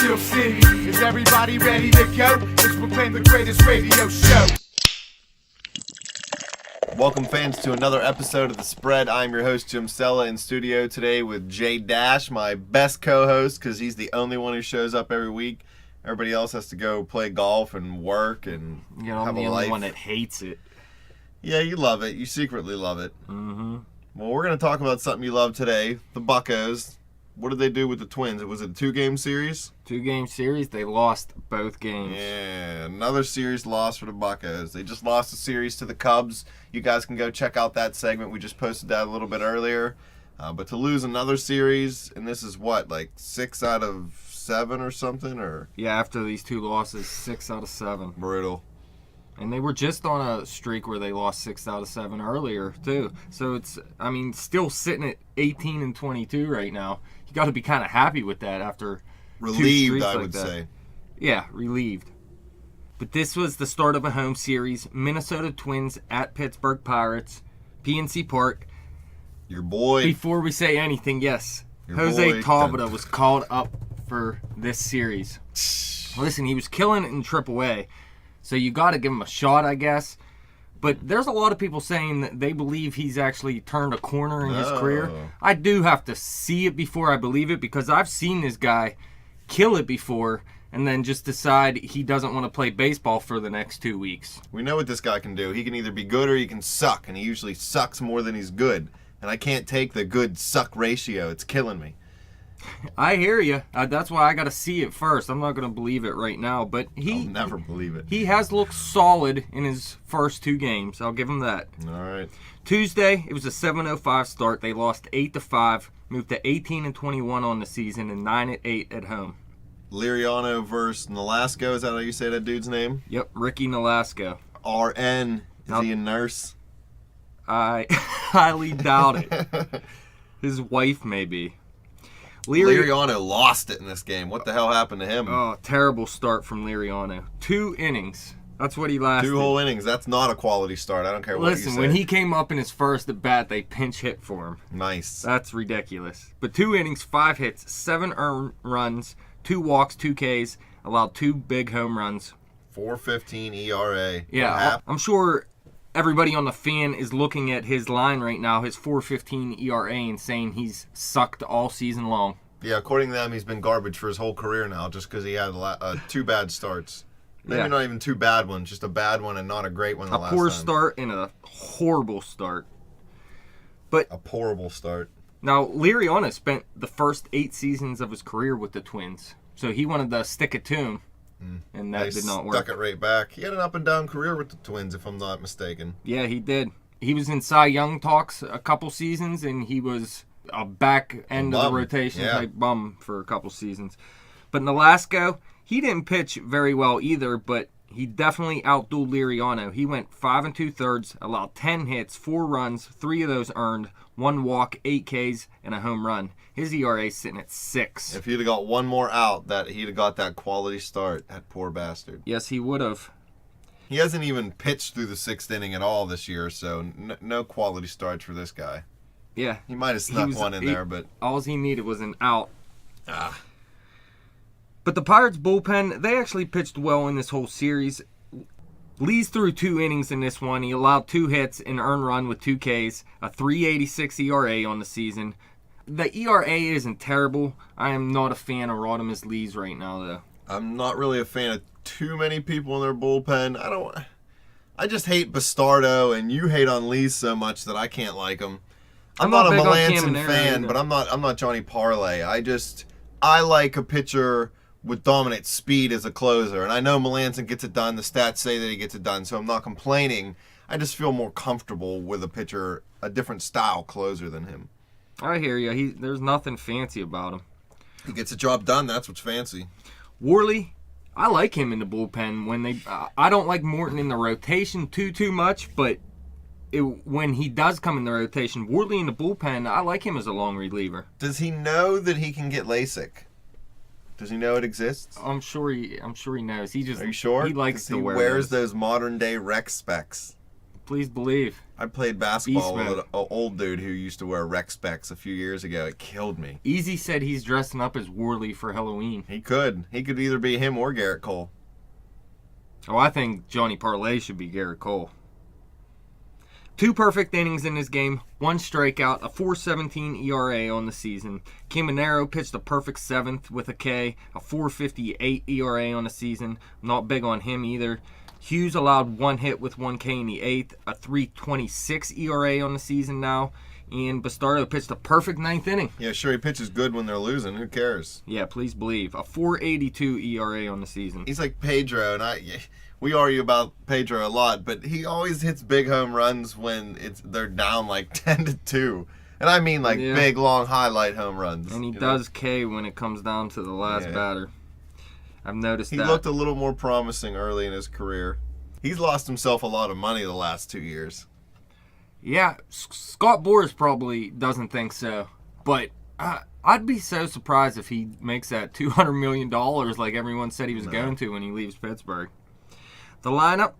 Steel City. Is everybody ready to go? It's proclaimed the greatest radio show. Welcome, fans, to another episode of The Spread. I'm your host, Jim Sella, in studio today with JDash, my best co-host, because he's the only one who shows up every week. Everybody else has to go play golf and work and have a life. I'm the only one that hates it. Yeah, you love it. You secretly love it. Mm-hmm. Well, we're going to talk about something you love today, the Buccos. What did they do with the Twins? Was it a 2-game series? 2-game series. They lost both games. Yeah, another series loss for the Buccos. They just lost a series to the Cubs. You guys can go check out that segment. We just posted that a little bit earlier. But to lose another series, and this is what, like 6 out of 7 or something? Or yeah, after these 2 losses, 6 out of 7. Brutal. And they were just on a streak where they lost 6 out of 7 earlier, too. So it's, still sitting at 18 and 22 right now. You got to be kind of happy with that after relieved, 2 I like would that. say. Yeah, relieved. But this was the start of a home series. Minnesota Twins at Pittsburgh Pirates, PNC Park. Your boy. Before we say anything, yes, Jose Tabata was called up for this series. Listen, he was killing it in AAA. So you got to give him a shot, I guess. But there's a lot of people saying that they believe he's actually turned a corner in his career. I do have to see it before I believe it, because I've seen this guy kill it before and then just decide he doesn't want to play baseball for the next 2 weeks. We know what this guy can do. He can either be good or he can suck, and he usually sucks more than he's good. And I can't take the good-suck ratio. It's killing me. I hear you. That's why I got to see it first. I'm not going to believe it right now. But I'll never believe it. He has looked solid in his first 2 games. I'll give him that. All right. Tuesday, it was a 7-05 start. They lost 8-5, moved to 18 and 21 on the season, and 9-8 at home. Liriano versus Nolasco. Is that how you say that dude's name? Yep, Ricky Nolasco. RN. Is he a nurse? I highly doubt it. His wife, maybe. Liriano lost it in this game. What the hell happened to him? Oh, terrible start from Liriano. 2 innings. That's what he lasted. 2 whole innings. That's not a quality start. I don't care what you say. Listen, when he came up in his first at bat, they pinch hit for him. Nice. That's ridiculous. But 2 innings, 5 hits, 7 earned runs, 2 walks, 2 Ks, allowed 2 big home runs. 4.15 ERA. Yeah, I'm sure everybody on the Fan is looking at his line right now, his 4.15 ERA, and saying he's sucked all season long. Yeah, according to them, he's been garbage for his whole career now, just because he had 2 bad starts. Maybe not even 2 bad ones, just a bad one and not a great one the last time. A poor start and a horrible start. But a horrible start. Now, Liriano spent the first 8 seasons of his career with the Twins, so he wanted to stick it to him. And that did not work. Stuck it right back. He had an up-and-down career with the Twins, if I'm not mistaken. Yeah, he did. He was in Cy Young talks a couple seasons, and he was a back end of the rotation type bum for a couple seasons. But Nolasco, he didn't pitch very well either, but he definitely outdueled Liriano. He went 5 2/3, allowed 10 hits, 4 runs, 3 of those earned, 1 walk, 8 Ks, and a home run. His ERA sitting at 6. If he'd have got one more out, he'd have got that quality start. That poor bastard. Yes, he would have. He hasn't even pitched through the 6th inning at all this year, so no quality starts for this guy. Yeah. He might have snuck one in there, but all he needed was an out. But the Pirates bullpen, they actually pitched well in this whole series. Lee's threw 2 innings in this one. He allowed 2 hits, an earned run with 2 Ks, a 3.86 ERA on the season. The ERA isn't terrible. I am not a fan of Rodimus Lee's right now, though. I'm not really a fan of too many people in their bullpen. I just hate Bastardo, and you hate on Lee so much that I can't like him. I'm not a Melanson fan, but I'm not Johnny Parlay. I like a pitcher with dominant speed as a closer, and I know Melanson gets it done. The stats say that he gets it done, so I'm not complaining. I just feel more comfortable with a pitcher, a different style closer than him. I hear you. There's nothing fancy about him. He gets the job done. That's what's fancy. Worley, I like him in the bullpen. I don't like Morton in the rotation too much, but when he does come in the rotation, Worley in the bullpen, I like him as a long reliever. Does he know that he can get LASIK? Does he know it exists? I'm sure he knows. Are you sure? He likes to wear those modern day rec specs. Please believe. I played basketball with an old dude who used to wear rec specs a few years ago. It killed me. Easy said he's dressing up as Worley for Halloween. He could. He could either be him or Garrett Cole. Oh, I think Johnny Parlay should be Garrett Cole. 2 perfect innings in this game, 1 strikeout, a 4.17 ERA on the season. Caminero pitched a perfect 7th with a K, a 4.58 ERA on the season. Not big on him either. Hughes allowed 1 hit with 1 K in the 8th, a 3.26 ERA on the season now. And Bastardo pitched a perfect 9th inning. Yeah, sure, he pitches good when they're losing. Who cares? Yeah, please believe. A 4.82 ERA on the season. He's like Pedro, and we argue about Pedro a lot, but he always hits big home runs when they're down like 10-2. And I mean like big, long highlight home runs. And he does K when it comes down to the last batter. I've noticed that. He looked a little more promising early in his career. He's lost himself a lot of money the last 2 years. Yeah, Scott Boras probably doesn't think so. But I'd be so surprised if he makes that $200 million like everyone said he was going to when he leaves Pittsburgh. The lineup,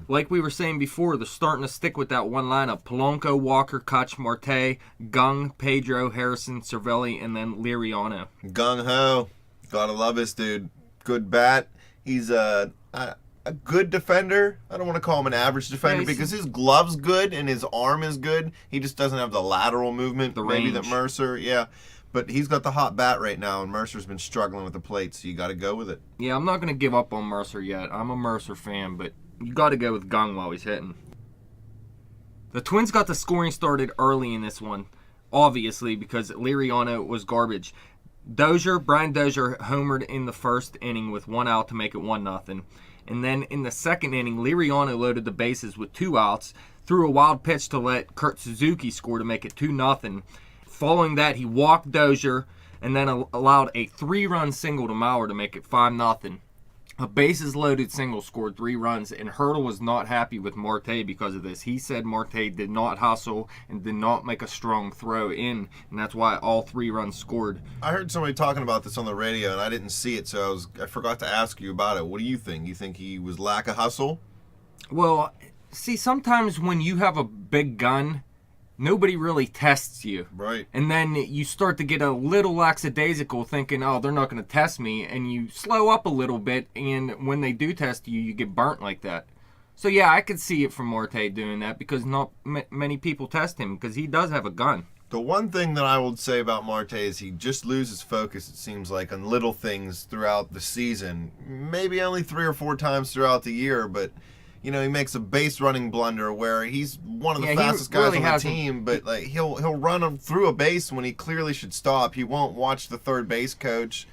like we were saying before, they're starting to stick with that one lineup. Polanco, Walker, Kutch, Marte, Gung, Pedro, Harrison, Cervelli, and then Liriano. Gung-ho. Gotta love this dude. Good bat. He's a good defender. I don't want to call him an average defender because his glove's good and his arm is good. He just doesn't have the lateral movement maybe that Mercer. Yeah. But he's got the hot bat right now, and Mercer's been struggling with the plate, so you got to go with it. Yeah, I'm not going to give up on Mercer yet. I'm a Mercer fan, but you got to go with Gung while he's hitting. The Twins got the scoring started early in this one, obviously, because Liriano was garbage. Brian Dozier homered in the first inning with 1 out to make it 1-0. And then in the second inning, Liriano loaded the bases with 2 outs, threw a wild pitch to let Kurt Suzuki score to make it 2-0. Following that, he walked Dozier and then allowed a 3-run single to Mauer to make it 5-0. A bases-loaded single scored 3 runs, and Hurdle was not happy with Marte because of this. He said Marte did not hustle and did not make a strong throw in, and that's why all 3 runs scored. I heard somebody talking about this on the radio, and I didn't see it, so I forgot to ask you about it. What do you think? You think he was lack of hustle? Well, see, sometimes when you have a big gun, nobody really tests you. Right. And then you start to get a little lackadaisical thinking, oh, they're not going to test me. And you slow up a little bit, and when they do test you, you get burnt like that. So, yeah, I could see it from Marte doing that because not many people test him because he does have a gun. The one thing that I would say about Marte is he just loses focus, it seems like, on little things throughout the season. Maybe only 3 or 4 times throughout the year, but he makes a base running blunder where he's one of the fastest guys on the team, but like he'll run him through a base when he clearly should stop. He won't watch the third base coach.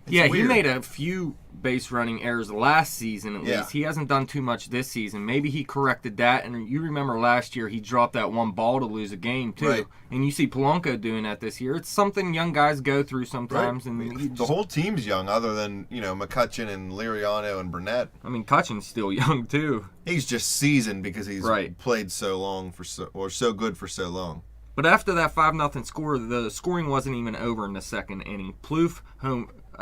It's weird. He made a few base running errors last season at least. He hasn't done too much this season. Maybe he corrected that, and you remember last year he dropped that 1 ball to lose a game too. Right. And you see Polanco doing that this year. It's something young guys go through sometimes. Right. And the whole team's young other than, McCutchen and Liriano and Burnett. I mean, Cutchin's still young too. He's just seasoned because he's played so long so good for so long. But after that 5-0 score, the scoring wasn't even over in the second inning. Plouffe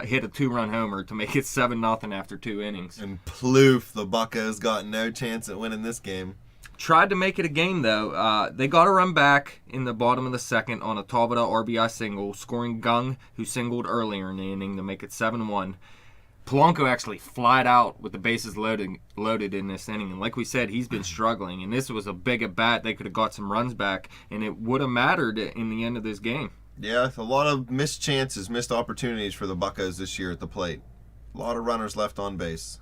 hit a 2-run homer to make it 7-0 after 2 innings. And Plouffe, the Buccos, got no chance at winning this game. Tried to make it a game, though. They got a run back in the bottom of the second on a Tabata RBI single, scoring Gung, who singled earlier in the inning to make it 7-1. Polanco actually flied out with the bases loaded in this inning. And like we said, he's been struggling. And this was a big at-bat. They could have got some runs back, and it would have mattered in the end of this game. Yeah, a lot of missed chances, missed opportunities for the Buccos this year at the plate. A lot of runners left on base.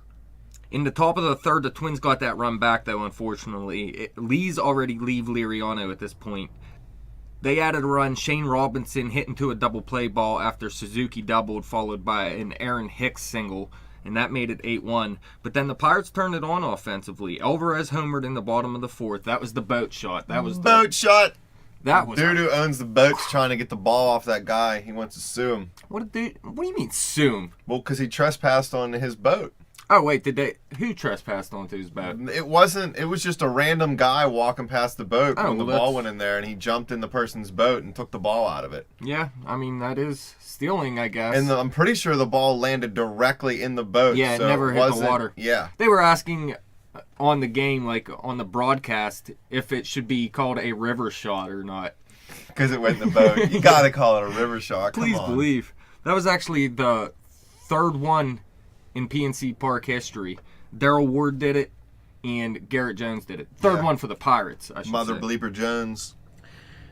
In the top of the third, the Twins got that run back, though, unfortunately. Lee's already leave Liriano at this point. They added a run. Shane Robinson hit into a double play ball after Suzuki doubled, followed by an Aaron Hicks single, and that made it 8-1. But then the Pirates turned it on offensively. Alvarez homered in the bottom of the fourth. That was the boat shot. Shot! That was dude who owns the boat's trying to get the ball off that guy. He wants to sue him. What do you mean sue him? Well, because he trespassed on his boat. Oh wait, who trespassed onto his boat? It was just a random guy walking past the boat when the ball went in there, and he jumped in the person's boat and took the ball out of it. Yeah, I mean that is stealing, I guess. And I'm pretty sure the ball landed directly in the boat. Yeah, it never hit the water. Yeah. They were asking on the game, like on the broadcast, if it should be called a river shot or not. Because it went in the boat. You got to call it a river shot. Come Please on. believe. That was actually the third one in PNC Park history. Daryl Ward did it, and Garrett Jones did it. Third one for the Pirates, I should Mother say. Bleeper Jones.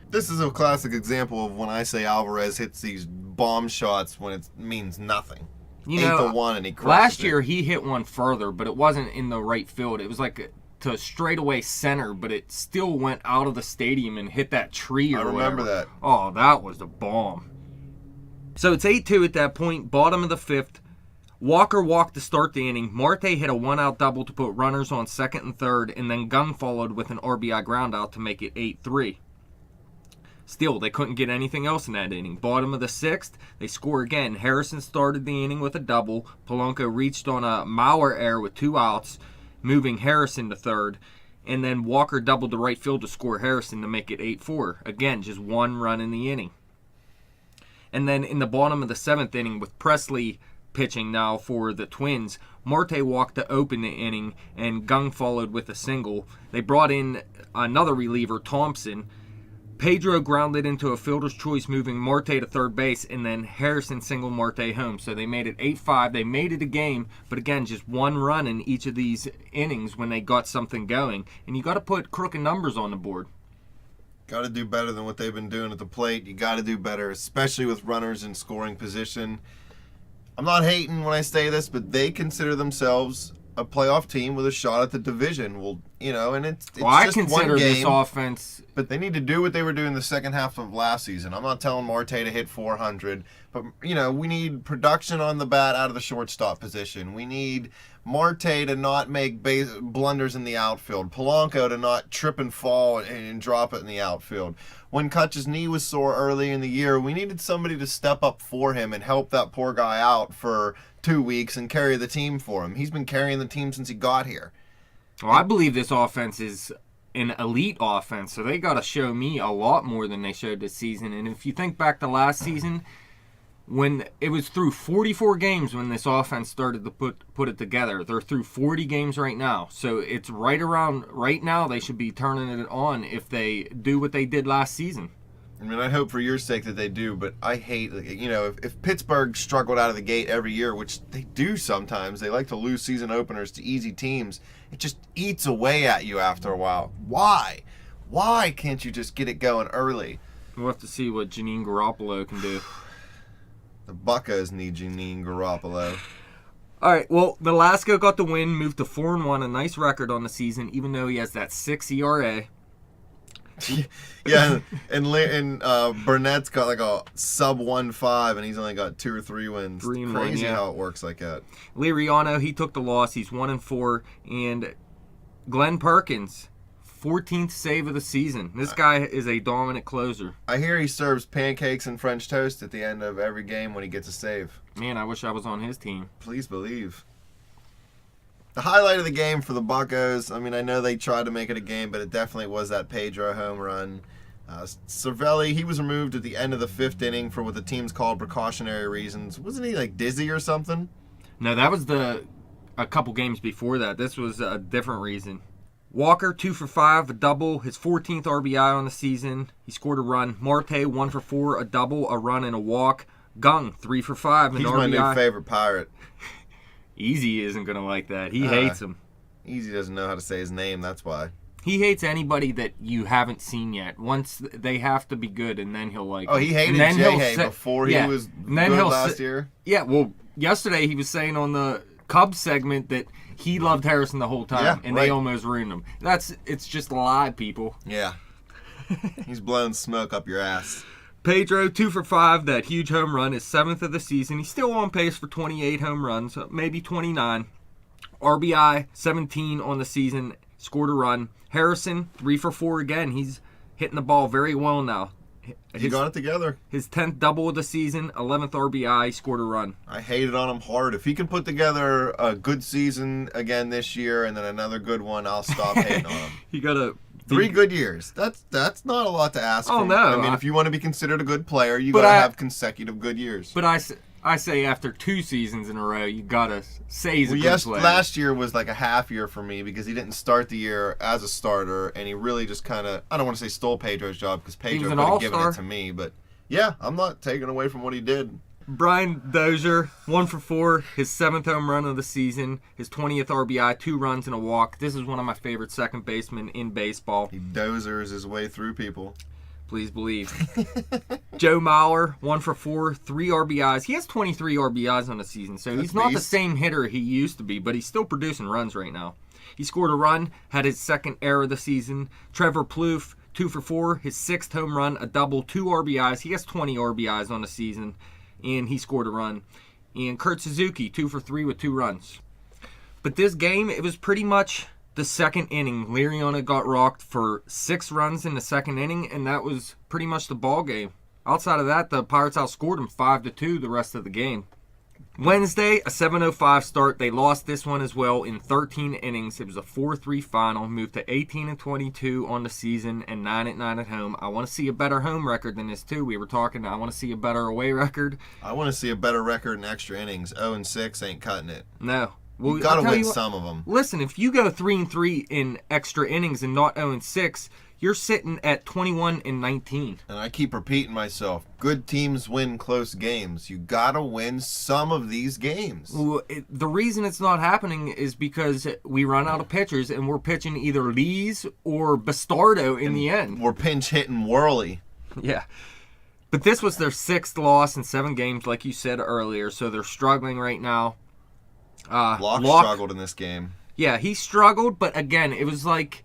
This is a classic example of when I say Alvarez hits these bomb shots when it means nothing. You know, 8-1 and he crushed last it. year he hit one further, but it wasn't in the right field. It was like to straightaway center, but it still went out of the stadium and hit that tree or whatever. I remember that. Oh, that was the bomb. So it's 8-2 at that point, bottom of the fifth. Walker walked to start the inning. Marte hit a one-out double to put runners on second and third, and then Gung followed with an RBI groundout to make it 8-3. Still, they couldn't get anything else in that inning. Bottom of the sixth, they score again. Harrison started the inning with a double. Polanco reached on a Mauer error with 2 outs, moving Harrison to third. And then Walker doubled to right field to score Harrison to make it 8-4. Again, just 1 run in the inning. And then in the bottom of the seventh inning, with Presley pitching now for the Twins, Marte walked to open the inning, and Gung followed with a single. They brought in another reliever, Thompson. Pedro grounded into a fielder's choice, moving Marte to third base, and then Harrison singled Marte home. So they made it 8-5. They made it a game, but again, just 1 run in each of these innings when they got something going. And you got to put crooked numbers on the board. Got to do better than what they've been doing at the plate. You got to do better, especially with runners in scoring position. I'm not hating when I say this, but they consider themselves a playoff team with a shot at the division. Well, you know, and it's Well, I just consider one game, this offense. but they need to do what they were doing the second half of last season. I'm not telling Marte to hit 400, but, you know, we need production on the bat out of the shortstop position. We need Marte to not make blunders in the outfield. Polanco to not trip and fall and drop it in the outfield. When Kutch's knee was sore early in the year, we needed somebody to step up for him and help that poor guy out for 2 weeks and carry the team for him. He's been carrying the team since he got here. Well, I believe this offense is an elite offense, so they got to show me a lot more than they showed this season. And if you think back to last season, when it was through 44 games when this offense started to put it together. They're through 40 games right now. So it's right now they should be turning it on if they do what they did last season. I mean, I hope for your sake that they do, but I hate, you know, if Pittsburgh struggled out of the gate every year, which they do sometimes, they like to lose season openers to easy teams, it just eats away at you after a while. Why? Why can't you just get it going early? We'll have to see what Janine Garoppolo can do. The Buccos need Janine Garoppolo. All right, well, Velasco got the win, moved to 4-1, a nice record on the season, even though he has that 6 ERA. Yeah, and Burnett's got like a sub 1.5, and he's only got 2 or 3 wins. 3 and Crazy 1, yeah. how it works like that. Liriano, he took the loss. He's 1-4, and Glenn Perkins, 14th save of the season. This guy is a dominant closer. I hear he serves pancakes and French toast at the end of every game when he gets a save. Man, I wish I was on his team. Please believe. The highlight of the game for the Buccos, I mean, I know they tried to make it a game, but it definitely was that Pedro home run. Cervelli, he was removed at the end of the 5th inning for what the team's called precautionary reasons. Wasn't he, like, dizzy or something? No, that was a couple games before that. This was a different reason. Walker, 2 for 5, a double, his 14th RBI on the season. He scored a run. Marte, 1 for 4, a double, a run, and a walk. Gung, 3 for 5, an He's RBI. my new favorite Pirate. Easy isn't going to like that. He hates him. Easy doesn't know how to say his name, that's why. He hates anybody that you haven't seen yet. Once they have to be good, and then he'll like. Oh, he hated Jay before he was good last year? Yeah, well, yesterday he was saying on the Cubs segment that he loved Harrison the whole time, and they almost ruined him. It's just a lie, people. Yeah. He's blowing smoke up your ass. Pedro, 2 for 5, that huge home run, his 7th of the season. He's still on pace for 28 home runs, maybe 29. RBI, 17 on the season, scored a run. Harrison, 3 for 4 again. He's hitting the ball very well now. He got it together. His 10th double of the season, 11th RBI, scored a run. I hated on him hard. If he can put together a good season again this year and then another good one, I'll stop hating on him. He got a 3 good years. That's not a lot to ask for. Oh, no. I mean, if you want to be considered a good player, you got to have consecutive good years. But I say after 2 seasons in a row, you gotta say he's a good player. Last year was like a half year for me because he didn't start the year as a starter, and he really just kind of, I don't want to say stole Pedro's job because Pedro could have given it to me, but yeah, I'm not taking away from what he did. Brian Dozier, 1 for 4, his 7th home run of the season, his 20th RBI, 2 runs and a walk. This is one of my favorite second basemen in baseball. He dozers his way through people. Please believe. Joe Mauer, 1 for 4, 3 RBIs. He has 23 RBIs on the season, so he's not the same hitter he used to be, but he's still producing runs right now. He scored a run, had his 2nd error of the season. Trevor Plouffe, 2 for 4, his 6th home run, a double, 2 RBIs. He has 20 RBIs on the season, and he scored a run. And Kurt Suzuki, 2 for 3 with 2 runs. But this game, it was pretty much the second inning. Liriano got rocked for 6 runs in the second inning, and that was pretty much the ball game. Outside of that, the Pirates outscored them 5-2 the rest of the game. Wednesday, a 7:05 start. They lost this one as well in 13 innings. It was a 4-3 final. Moved to 18-22 on the season and 9-9 at home. I want to see a better home record than this too. We were talking. I want to see a better away record. I want to see a better record in extra innings. 0-6 ain't cutting it. No. Well, you gotta win some of them. Listen, if you go 3-3 in extra innings and not 0-6, you're sitting at 21-19. And I keep repeating myself: good teams win close games. You gotta win some of these games. Well, the reason it's not happening is because we run out of pitchers and we're pitching either Lees or Bastardo in the end. We're pinch hitting Worley. Yeah. But this was their 6th loss in 7 games, like you said earlier, so they're struggling right now. Locke struggled in this game. Yeah, he struggled, but again, it was like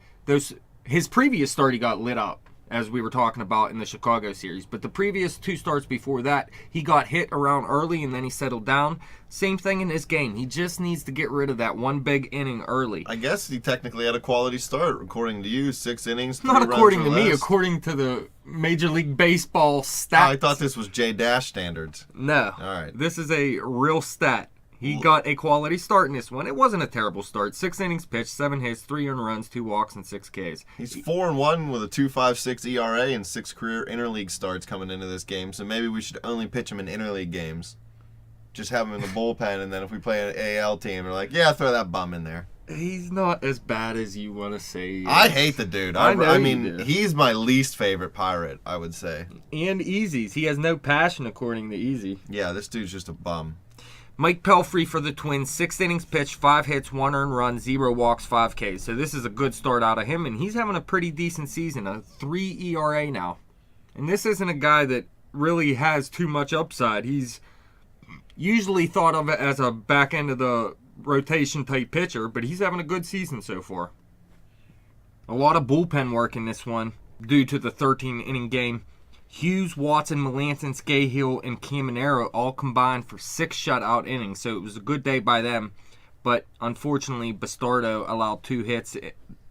his previous start he got lit up, as we were talking about in the Chicago series. But the previous 2 starts before that, he got hit around early and then he settled down. Same thing in this game. He just needs to get rid of that one big inning early. I guess he technically had a quality start, according to you. 6 innings, 3 Not according runs or to me, less. according to the Major League Baseball stats. I thought this was JDash standards. No. All right. This is a real stat. He got a quality start in this one. It wasn't a terrible start. 6 innings pitched, 7 hits, 3 earned runs, 2 walks, and 6 Ks. He's 4-1 with a 2.56 ERA and 6 career interleague starts coming into this game. So maybe we should only pitch him in interleague games. Just have him in the bullpen, and then if we play an AL team, we're like, yeah, throw that bum in there. He's not as bad as you want to say. I hate the dude. I mean, he's my least favorite Pirate, I would say. And Easy's. He has no passion, according to Easy. Yeah, this dude's just a bum. Mike Pelfrey for the Twins, 6 innings pitched, 5 hits, 1 earned run, 0 walks, 5 Ks. So this is a good start out of him, and he's having a pretty decent season, a 3 ERA now. And this isn't a guy that really has too much upside. He's usually thought of as a back end of the rotation type pitcher, but he's having a good season so far. A lot of bullpen work in this one due to the 13-inning game. Hughes, Watson, Melanson, Scahill, and Caminero all combined for 6 shutout innings, so it was a good day by them. But unfortunately, Bastardo allowed 2 hits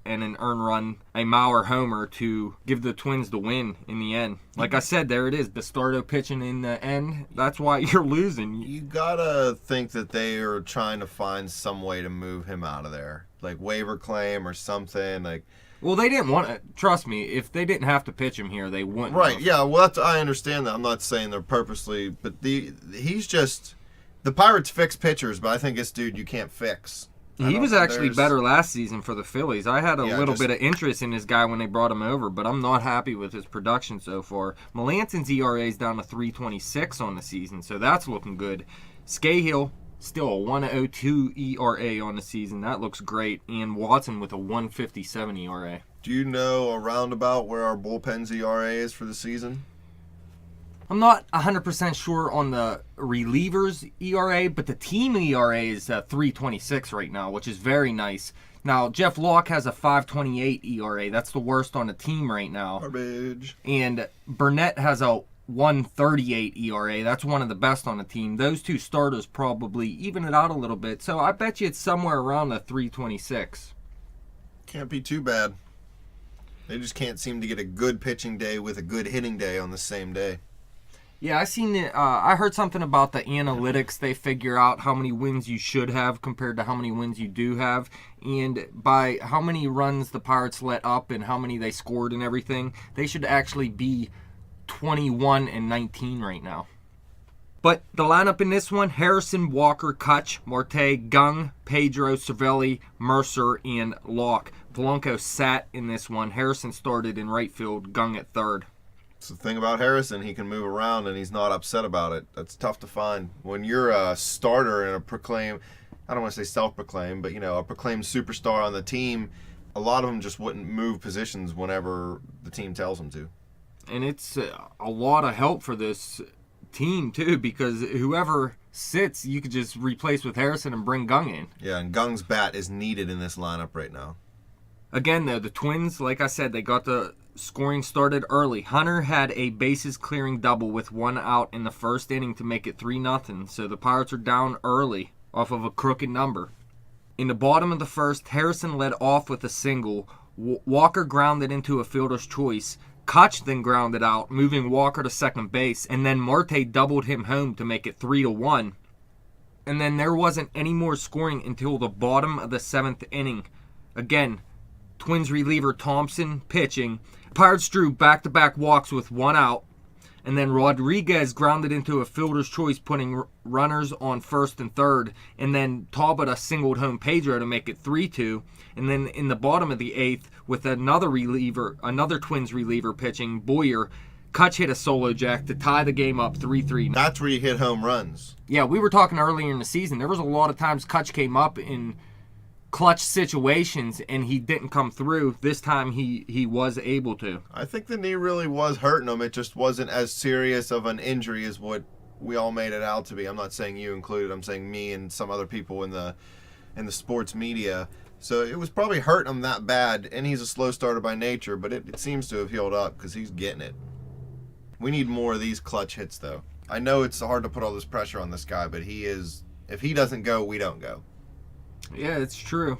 and an earned run, a Mauer homer to give the Twins the win in the end. Like I said, there it is, Bastardo pitching in the end. That's why you're losing. You gotta think that they are trying to find some way to move him out of there, like waiver claim or something, like. Well, they didn't want to. Trust me, if they didn't have to pitch him here, they wouldn't. Right, have. yeah, well, I understand that. I'm not saying they're purposely, but he's just. The Pirates fix pitchers, but I think this dude you can't fix. He was actually better last season for the Phillies. I had a little bit of interest in this guy when they brought him over, but I'm not happy with his production so far. Melanson's ERA is down to 3.26 on the season, so that's looking good. Scahill, still a 1.02 ERA on the season. That looks great. And Watson with a 1.57 ERA. Do you know around about where our bullpen's ERA is for the season? I'm not 100% sure on the relievers ERA, but the team ERA is 3.26 right now, which is very nice. Now, Jeff Locke has a 5.28 ERA. That's the worst on the team right now. Garbage. And Burnett has a 1.38 ERA. That's one of the best on the team. Those 2 starters probably even it out a little bit. So I bet you it's somewhere around the 3.26. Can't be too bad. They just can't seem to get a good pitching day with a good hitting day on the same day. Yeah, I heard something about the analytics. They figure out how many wins you should have compared to how many wins you do have. And by how many runs the Pirates let up and how many they scored and everything, they should actually be 21-19 right now. But the lineup in this one, Harrison, Walker, Kutch, Marte, Gung, Pedro, Cervelli, Mercer, and Locke. Polanco sat in this one. Harrison started in right field, Gung at third. It's the thing about Harrison, he can move around and he's not upset about it. That's tough to find. When you're a starter and I don't want to say self-proclaimed, but a proclaimed superstar on the team, a lot of them just wouldn't move positions whenever the team tells them to. And it's a lot of help for this team too, because whoever sits, you could just replace with Harrison and bring Gung in. Yeah, and Gung's bat is needed in this lineup right now. Again, though, the Twins, like I said, they got the scoring started early. Hunter had a bases-clearing double with 1 out in the first inning to make it 3-0, so the Pirates are down early off of a crooked number. In the bottom of the first, Harrison led off with a single. Walker grounded into a fielder's choice. Kutch then grounded out, moving Walker to second base, and then Marte doubled him home to make it 3-1. And then there wasn't any more scoring until the bottom of the 7th inning. Again, Twins reliever Thompson pitching. Pirates drew back-to-back walks with 1 out, and then Rodriguez grounded into a fielder's choice, putting runners on first and third, and then Tabata singled home Pedro to make it 3-2. And then in the bottom of the 8th, with another Twins reliever pitching, Boyer, Kutch hit a solo jack to tie the game up 3-3. That's where you hit home runs. Yeah, we were talking earlier in the season. There was a lot of times Kutch came up in clutch situations and he didn't come through. This time he was able to. I think the knee really was hurting him. It just wasn't as serious of an injury as what we all made it out to be. I'm not saying you included. I'm saying me and some other people in the sports media. So it was probably hurting him that bad, and he's a slow starter by nature, but it seems to have healed up because he's getting it. We need more of these clutch hits, though. I know it's hard to put all this pressure on this guy, but if he doesn't go, we don't go. Yeah, it's true.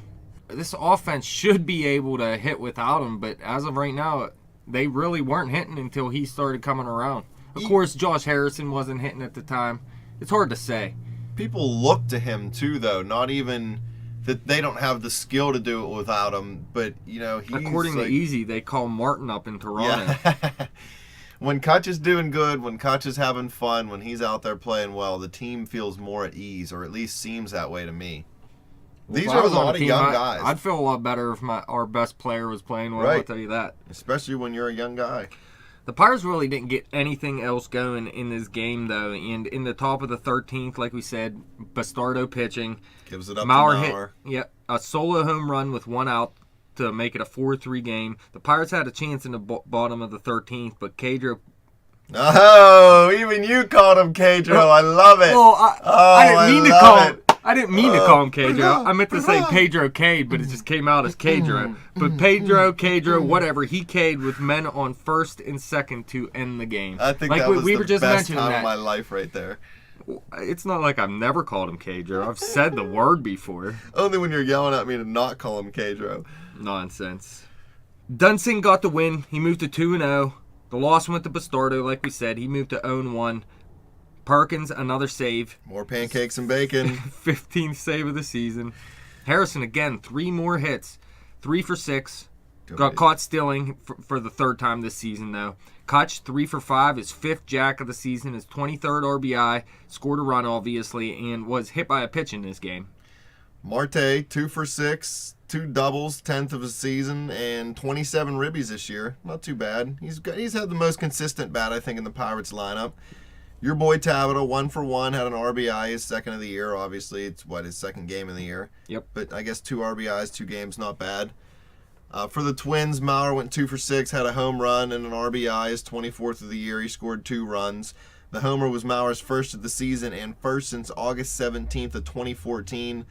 This offense should be able to hit without him, but as of right now, they really weren't hitting until he started coming around. Of course, Josh Harrison wasn't hitting at the time. It's hard to say. People look to him, too, though, not even that they don't have the skill to do it without him, but, he's according to Easy, they call Martin up in Toronto. Yeah. When Kutch is doing good, when Kutch is having fun, when he's out there playing well, the team feels more at ease, or at least seems that way to me. These are a lot of young guys. I'd feel a lot better if our best player was playing well, right. I'll tell you that. Especially when you're a young guy. The Pirates really didn't get anything else going in this game, though. And in the top of the 13th, like we said, Bastardo pitching. Gives it up Mauer to Mauer. Hit a solo home run with 1 out to make it a 4-3 game. The Pirates had a chance in the bottom of the 13th, but Cadro... Oh, even you called him Cadro. I love it. Well, I didn't mean to call him Cadro. I meant to say Pedro Cade, but it just came out as Cadro. But Cadro, whatever. He Cade with men on first and second to end the game. I think like that was we the were just best mentioning time that. of my life right there. It's not like I've never called him Cadro. I've said the word before. Only when you're yelling at me to not call him Cadro. Nonsense. Dunsing got the win. He moved to 2-0. The loss went to Bastardo, like we said. He moved to 0-1. Perkins, another save. More pancakes and bacon. 15th save of the season. Harrison, again, 3 more hits. 3 for 6. Got caught stealing for the 3rd time this season, though. Kutch, 3 for 5. His 5th jack of the season. His 23rd RBI. Scored a run, obviously, and was hit by a pitch in this game. Marte, 2 for 6. 2 doubles, 10th of the season, and 27 ribbies this year. Not too bad. He's had the most consistent bat, I think, in the Pirates lineup. Your boy Tabata, 1 for 1, had an RBI, his 2nd of the year. Obviously, it's his 2nd game of the year. Yep. But I guess 2 RBIs, 2 games, not bad. For the Twins, Mauer went 2 for 6, had a home run and an RBI, his 24th of the year. He scored 2 runs. The homer was Mauer's 1st of the season and 1st since August 17th of 2014.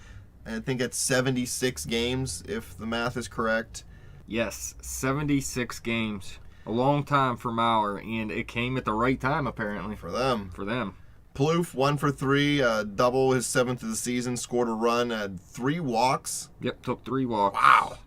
I think it's 76 games, if the math is correct. Yes, 76 games. A long time for Mauer, and it came at the right time, apparently. For them. Plouffe, 1 for 3, double his 7th of the season, scored a run, had 3 walks. Yep, took 3 walks. Wow.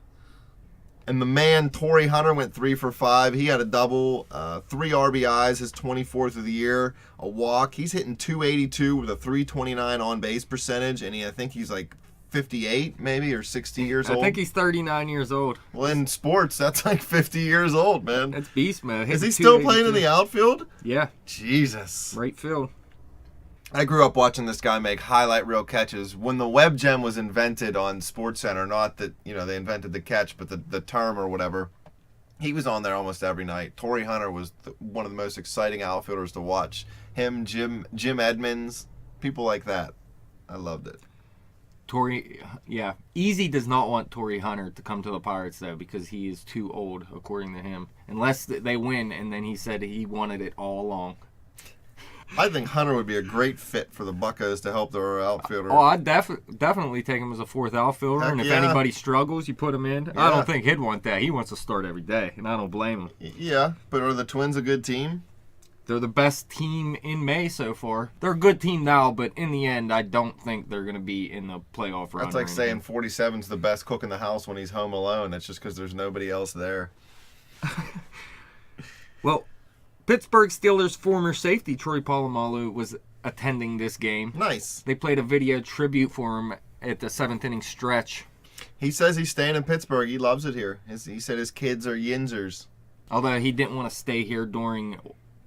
And the man, Turi Hunter, went 3 for 5. He had a double, 3 RBIs, his 24th of the year, a walk. He's hitting .282 with a .329 on-base percentage, and I think he's like 58 maybe or 60 years old. I think he's 39 years old. Well, in sports, that's like 50 years old, man. That's beast mode. Is he still playing in the outfield? Yeah. Jesus. Right field. I grew up watching this guy make highlight reel catches. When the web gem was invented on SportsCenter, not that, they invented the catch, but the term or whatever, he was on there almost every night. Turi Hunter was one of the most exciting outfielders to watch. Him, Jim Edmonds, people like that. I loved it. Easy does not want Turi Hunter to come to the Pirates, though, because he is too old, according to him. Unless they win, and then he said he wanted it all along. I think Hunter would be a great fit for the Buccos to help their outfielder. Oh, I'd definitely take him as a fourth outfielder, and if anybody struggles, you put him in. Yeah. I don't think he'd want that. He wants to start every day, and I don't blame him. Yeah, but are the Twins a good team? They're the best team in May so far. They're a good team now, but in the end, I don't think they're going to be in the playoff run. That's like saying 47's the best cook in the house when he's home alone. That's just because there's nobody else there. Well, Pittsburgh Steelers former safety Troy Polamalu was attending this game. Nice. They played a video tribute for him at the 7th inning stretch. He says he's staying in Pittsburgh. He loves it here. He said his kids are Yinzers. Although he didn't want to stay here during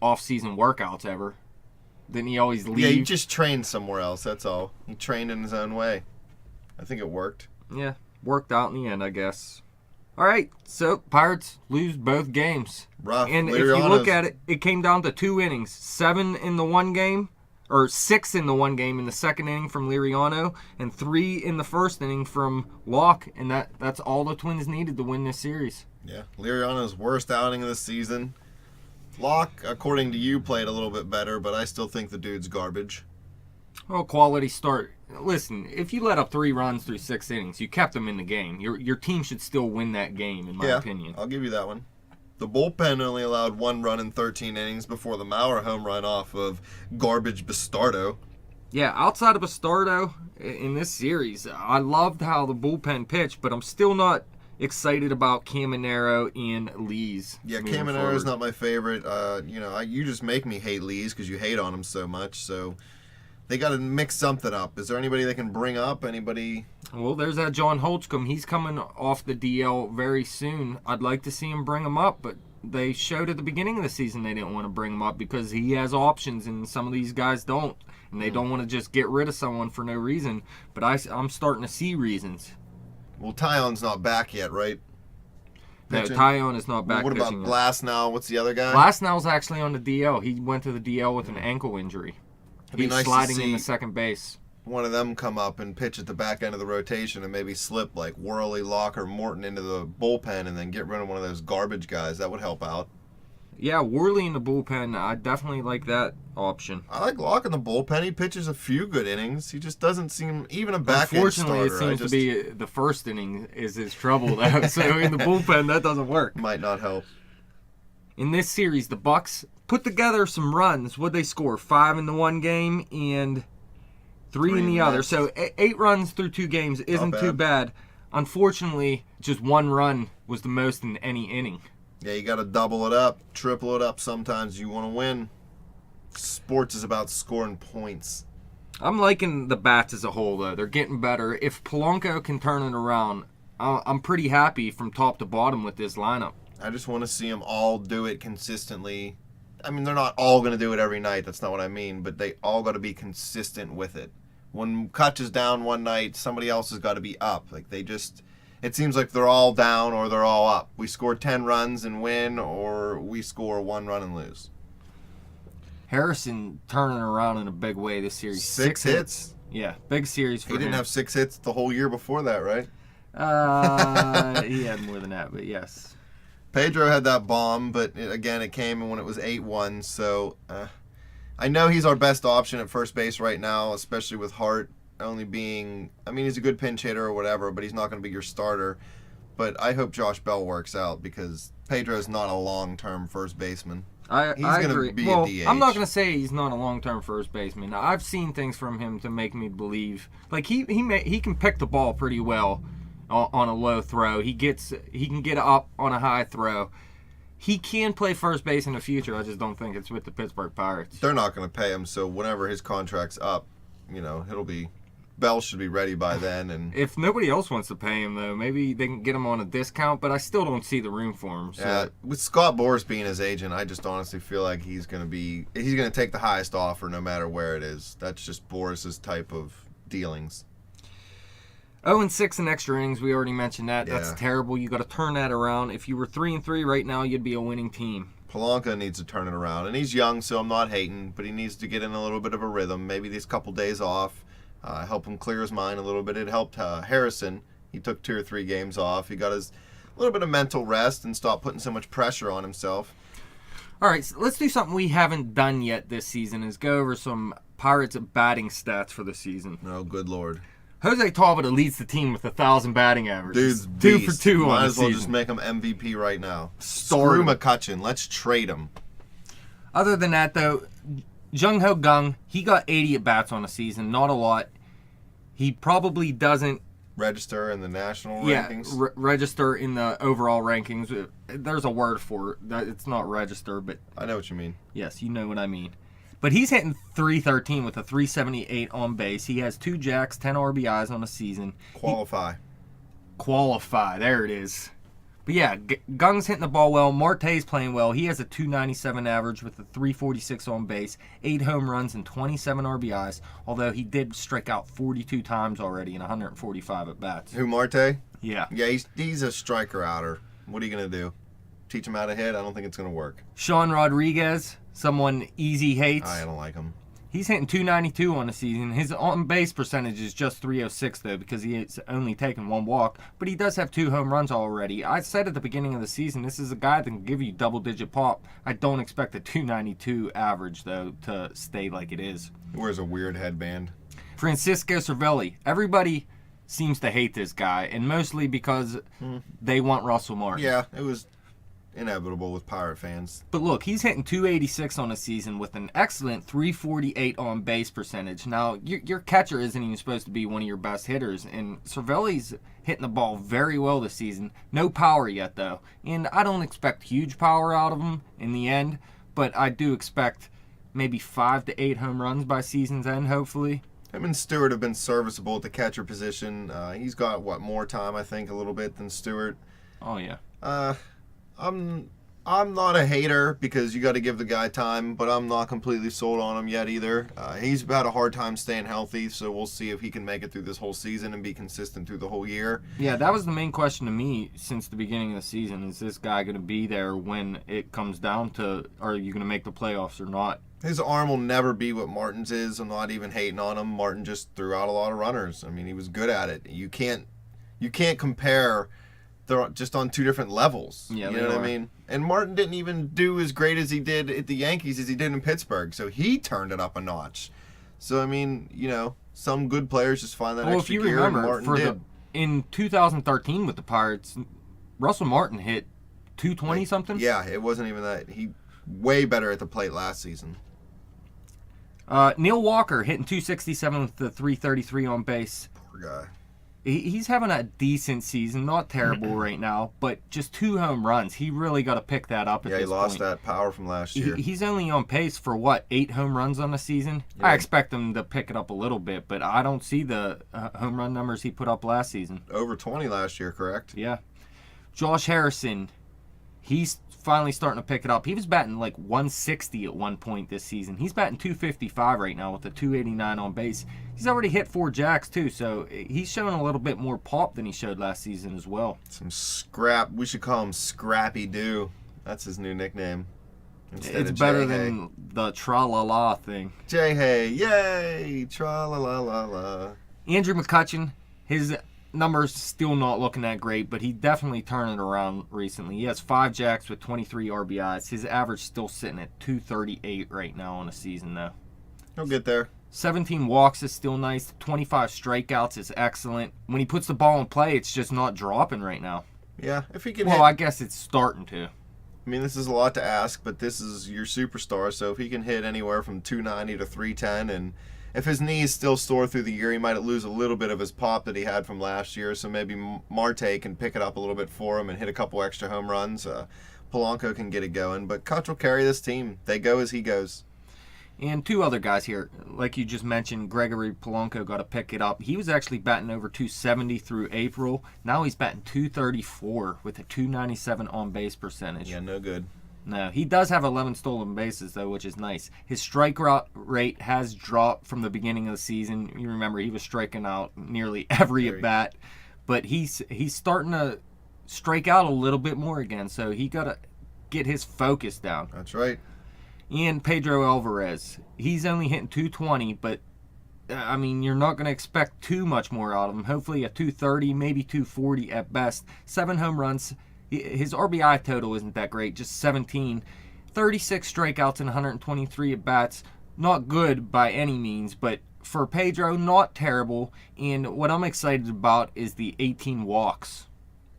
off-season workouts ever. Didn't he always leave? Yeah, he just trained somewhere else, that's all. He trained in his own way. I think it worked. Yeah, worked out in the end, I guess. All right, so Pirates lose both games. Rough. And if you look at it, it came down to 2 innings. 7 in the one game, or 6 in the one game in the second inning from Liriano, and 3 in the first inning from Locke, and that's all the Twins needed to win this series. Yeah, Liriano's worst outing of the season. Locke, according to you, played a little bit better, but I still think the dude's garbage. Well, quality start. Listen, if you let up 3 runs through 6 innings, you kept them in the game. Your team should still win that game, in my opinion. I'll give you that one. The bullpen only allowed 1 run in 13 innings before the Maurer home run off of garbage Bastardo. Yeah, outside of Bastardo in this series, I loved how the bullpen pitched, but I'm still not excited about Caminero and Lees. Yeah, Caminero's not my favorite. You just make me hate Lees because you hate on him so much, so they got to mix something up. Is there anybody they can bring up? Anybody? Well, there's that John Holtzcomb. He's coming off the DL very soon. I'd like to see him bring him up, but they showed at the beginning of the season they didn't want to bring him up because he has options and some of these guys don't. And they don't want to just get rid of someone for no reason. But I'm starting to see reasons. Well, Tyon's not back yet, right? No, Tyon is not back. What about Glasnow? What's the other guy? Glasnow's actually on the DL. He went to the DL with an ankle injury. He's nice sliding into second base. One of them come up and pitch at the back end of the rotation and maybe slip like Worley, Locke, or Morton into the bullpen and then get rid of one of those garbage guys. That would help out. Yeah, Worley in the bullpen. I definitely like that option. I like Locke in the bullpen. He pitches a few good innings. He just doesn't seem even a back end starter. Unfortunately, it seems to be the first inning is his trouble, though. So in the bullpen, that doesn't work. Might not help. In this series, the Bucks put together some runs. What'd they score? 5 in the one game and 3 in the other. So 8 runs through 2 games isn't too bad. Unfortunately, just 1 run was the most in any inning. Yeah, you got to double it up, triple it up sometimes. You want to win. Sports is about scoring points. I'm liking the bats as a whole, though. They're getting better. If Polanco can turn it around, I'm pretty happy from top to bottom with this lineup. I just want to see them all do it consistently. I mean, they're not all going to do it every night. That's not what I mean. But they all got to be consistent with it. When Kutch is down one night, somebody else has got to be up. Like it seems like they're all down or they're all up. We score 10 runs and win, or we score 1 run and lose. Harrison turning around in a big way this series. 6 hits. Yeah, big series for him. He didn't have 6 hits the whole year before that, right? He had more than that, but yes. Pedro had that bomb, but it came when it was 8-1. So I know he's our best option at first base right now, especially with Hart only being, he's a good pinch hitter or whatever, but he's not going to be your starter. But I hope Josh Bell works out because Pedro's not a long-term first baseman. I agree. Be a DH. I'm not going to say he's not a long-term first baseman. I've seen things from him to make me believe. Like he can pick the ball pretty well on a low throw. He can get up on a high throw. He can play first base in the future. I just don't think it's with the Pittsburgh Pirates. They're not going to pay him, so whenever his contract's up, it'll be Bell should be ready by then. And if nobody else wants to pay him, though, maybe they can get him on a discount, but I still don't see the room for him. So. Yeah, with Scott Boras being his agent, I just honestly feel like he's going to take the highest offer no matter where it is. That's just Boras' type of dealings. 0-6 in extra innings, we already mentioned that. Yeah. That's terrible. You got to turn that around. If you were 3-3 right now, you'd be a winning team. Polanco needs to turn it around, and he's young, so I'm not hating, but he needs to get in a little bit of a rhythm. Maybe these couple days off, help him clear his mind a little bit. It helped Harrison. He took 2 or 3 games off. He got his little bit of mental rest and stopped putting so much pressure on himself. All right, so let's do something we haven't done yet this season, is go over some Pirates batting stats for the season. Oh, good Lord. Jose Talbot leads the team with 1,000 batting averages. Dude's 2 for 2 on the season. Might as well just make him MVP right now. Start Screw McCutchen. Let's trade him. Other than that, though, Jung Ho Gung, he got 80 at-bats on the season. Not a lot. He probably doesn't register in the national rankings. Register in the overall rankings. There's a word for it. It's not register, but I know what you mean. Yes, you know what I mean. But he's hitting .313 with a .378 on base. He has 2 jacks, 10 RBIs on the season. Qualify, there it is. But yeah, Gung's hitting the ball well. Marte's playing well. He has a .297 average with a .346 on base, 8 home runs and 27 RBIs, although he did strike out 42 times already in 145 at-bats. Who, Marte? Yeah. Yeah, he's a striker-outer. What are you going to do? Teach him how to hit? I don't think it's going to work. Sean Rodriguez, someone Easy hates. I don't like him. He's hitting .292 on the season. His on-base percentage is just .306, though, because he's only taken 1 walk. But he does have 2 home runs already. I said at the beginning of the season, this is a guy that can give you double-digit pop. I don't expect the .292 average, though, to stay like it is. He wears a weird headband. Francisco Cervelli. Everybody seems to hate this guy, and mostly because they want Russell Martin. Yeah, it was inevitable with Pirate fans. But look, he's hitting .286 on the season with an excellent .348 on base percentage. Now, your catcher isn't even supposed to be one of your best hitters, and Cervelli's hitting the ball very well this season. No power yet, though, and I don't expect huge power out of him in the end, but I do expect maybe 5 to 8 home runs by season's end, hopefully. Him and Stewart have been serviceable at the catcher position. He's got, more time, I think, a little bit than Stewart. Oh, yeah. I'm not a hater because you got to give the guy time, but I'm not completely sold on him yet either. He's had a hard time staying healthy, so we'll see if he can make it through this whole season and be consistent through the whole year. Yeah, that was the main question to me since the beginning of the season. Is this guy going to be there when it comes down to, are you going to make the playoffs or not? His arm will never be what Martin's is. I'm not even hating on him. Martin just threw out a lot of runners. I mean, he was good at it. You can't compare. They're just on 2 different levels. Yeah, you know what I mean? And Martin didn't even do as great as he did at the Yankees as he did in Pittsburgh. So he turned it up a notch. So, I mean, some good players just find that extra gear. Well, if you remember, in 2013 with the Pirates, Russell Martin hit 220-something. Yeah, it wasn't even that. He way better at the plate last season. Neil Walker hitting .267 with the .333 on base. Poor guy. He's having a decent season, not terrible right now, but just 2 home runs. He really got to pick that up at this point. Yeah, he lost that power from last year. He's only on pace for, 8 home runs on the season? Yeah. I expect him to pick it up a little bit, but I don't see the home run numbers he put up last season. Over 20 last year, correct? Yeah. Josh Harrison, he's finally starting to pick it up. He was batting like 160 at one point this season. He's batting .255 right now with a .289 on base. He's already hit 4 jacks too, so he's showing a little bit more pop than he showed last season as well. Some scrap. We should call him Scrappy Doo. That's his new nickname. It's better than the tra-la-la thing. J-Hay, yay, tra-la-la-la-la. Andrew McCutchen, his numbers still not looking that great, but he definitely turned it around recently. He has 5 jacks with 23 RBIs. His average still sitting at .238 right now on the season, though. He'll get there. 17 walks is still nice. 25 strikeouts is excellent. When he puts the ball in play, it's just not dropping right now. Yeah, if he can Well, I guess it's starting to. I mean, this is a lot to ask, but this is your superstar, so if he can hit anywhere from 290 to 310, and if his knee's still sore through the year, he might lose a little bit of his pop that he had from last year, so maybe Marte can pick it up a little bit for him and hit a couple extra home runs. Polanco can get it going, but Kutch will carry this team. They go as he goes. And two other guys here, like you just mentioned, Gregory Polanco got to pick it up. He was actually batting over 270 through April. Now he's batting 234 with a 297 on-base percentage. Yeah, no good. No, he does have 11 stolen bases, though, which is nice. His strikeout rate has dropped from the beginning of the season. You remember he was striking out nearly every at-bat. But he's starting to strike out a little bit more again, so he got to get his focus down. That's right. And Pedro Alvarez, he's only hitting 220, but I mean, you're not going to expect too much more out of him. Hopefully a 230, maybe 240 at best. 7 home runs. His RBI total isn't that great, just 17. 36 strikeouts and 123 at bats. Not good by any means, but for Pedro, not terrible. And what I'm excited about is the 18 walks.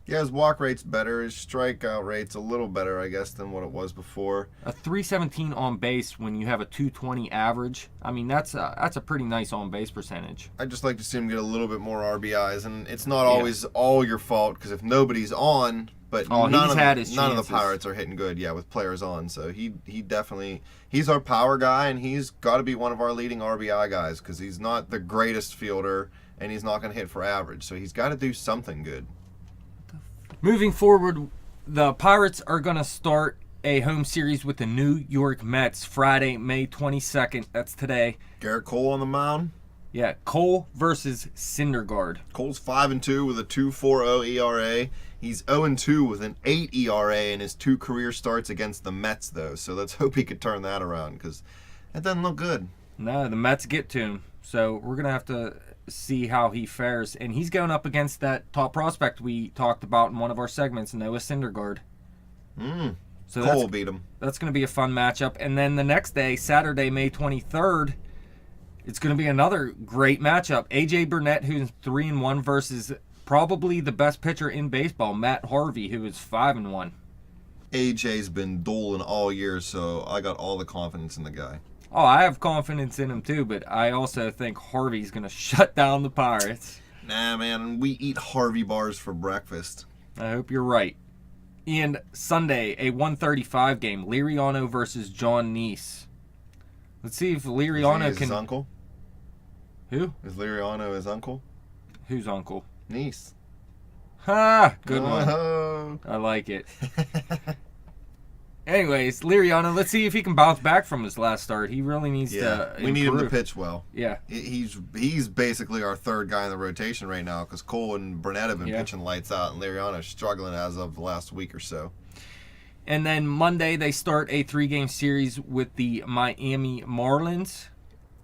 Yeah, his walk rate's better. His strikeout rate's a little better, I guess, than what it was before. A 317 on base when you have a 220 average. I mean, that's a pretty nice on base percentage. I'd just like to see him get a little bit more RBIs, and it's not always all your fault, because if nobody's on, but none of the Pirates are hitting good, with players on. So he definitely, he's our power guy, and he's got to be one of our leading RBI guys, because he's not the greatest fielder, and he's not going to hit for average. So he's got to do something good. Moving forward, the Pirates are going to start a home series with the New York Mets Friday, May 22nd. That's today. Garrett Cole on the mound. Yeah, Cole versus Syndergaard. Cole's 5-2 with a 2.40 ERA. He's 0-2 with an 8 ERA in his 2 career starts against the Mets, though. So let's hope he could turn that around, because that doesn't look good. No, the Mets get to him. So we're going to have to see how he fares. And he's going up against that top prospect we talked about in one of our segments, Noah Syndergaard. So Cole will beat him. That's going to be a fun matchup. And then the next day, Saturday, May 23rd, it's going to be another great matchup. A.J. Burnett, who's 3-1, versus probably the best pitcher in baseball, Matt Harvey, who is 5-1. A.J.'s been dueling all year, so I got all the confidence in the guy. Oh, I have confidence in him too, but I also think Harvey's going to shut down the Pirates. Nah, man, we eat Harvey bars for breakfast. I hope you're right. And Sunday, a 1:35 game, Liriano versus John Neese. Let's see if Liriano can... his uncle? Who? Is Liriano his uncle? Whose uncle? Neese. Ha! Good one. I like it. Anyways, Liriano, let's see if he can bounce back from his last start. He really needs to improve. We need him to pitch well. Yeah. He's basically our third guy in the rotation right now, because Cole and Burnett have been pitching lights out, and Liriano's struggling as of the last week or so. And then Monday, they start a 3-game series with the Miami Marlins.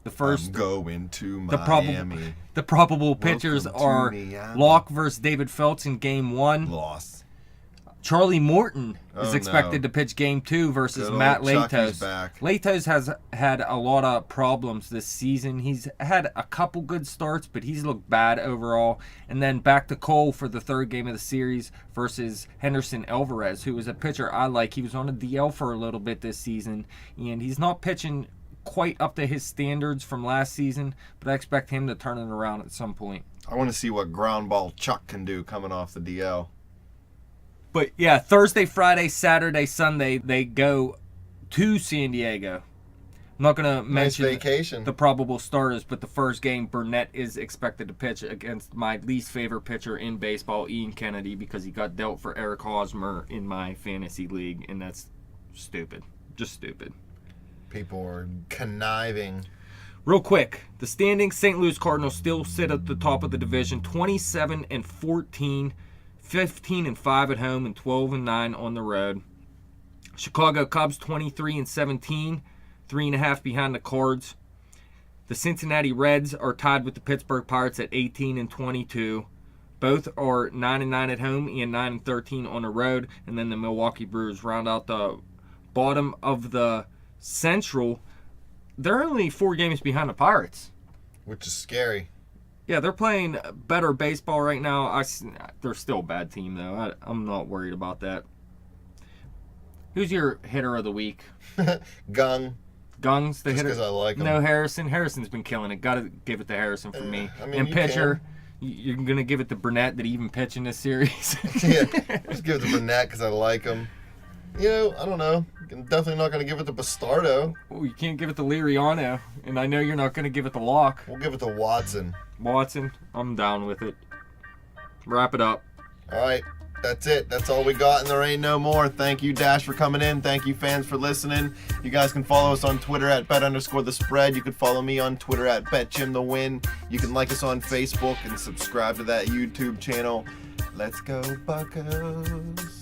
The first... I'm going to Miami. The probable pitchers are Locke versus David Phelps in Game 1. Loss. Charlie Morton is expected to pitch Game 2 versus Matt Latos. Latos has had a lot of problems this season. He's had a couple good starts, but he's looked bad overall. And then back to Cole for the 3rd game of the series versus Henderson Alvarez, who is a pitcher I like. He was on a DL for a little bit this season, and he's not pitching quite up to his standards from last season, but I expect him to turn it around at some point. I want to see what ground ball Chuck can do coming off the DL. But yeah, Thursday, Friday, Saturday, Sunday, they go to San Diego. I'm not going to mention vacation. The probable starters, but the first game, Burnett is expected to pitch against my least favorite pitcher in baseball, Ian Kennedy, because he got dealt for Eric Hosmer in my fantasy league, and that's stupid. Just stupid. People are conniving. Real quick, the standings, St. Louis Cardinals still sit at the top of the division, 27-14. 15-5 at home and 12-9 on the road. Chicago Cubs 23-17, 3.5 behind the Cards. The Cincinnati Reds are tied with the Pittsburgh Pirates at 18-22. Both are 9-9 at home and 9-13 on the road. And then the Milwaukee Brewers round out the bottom of the Central. They're only 4 games behind the Pirates, which is scary. Yeah, they're playing better baseball right now. They're still a bad team, though. I'm not worried about that. Who's your hitter of the week? Gung. Gung's the hitter? Just because I like him. No, Harrison. Harrison's been killing it. Got to give it to Harrison for me. And pitcher, you're going to give it to Burnett. Did he even pitch in this series? Yeah, just give it to Burnett because I like him. You know, I don't know. I'm definitely not going to give it to Bastardo. Oh, you can't give it to Liriano, and I know you're not going to give it to Locke. We'll give it to Watson. Watson, I'm down with it. Wrap it up. All right. That's it. That's all we got, and there ain't no more. Thank you, Dash, for coming in. Thank you, fans, for listening. You guys can follow us on Twitter at bet_the_spread. You can follow me on Twitter at betjimthewin. You can like us on Facebook and subscribe to that YouTube channel. Let's go, Buccos.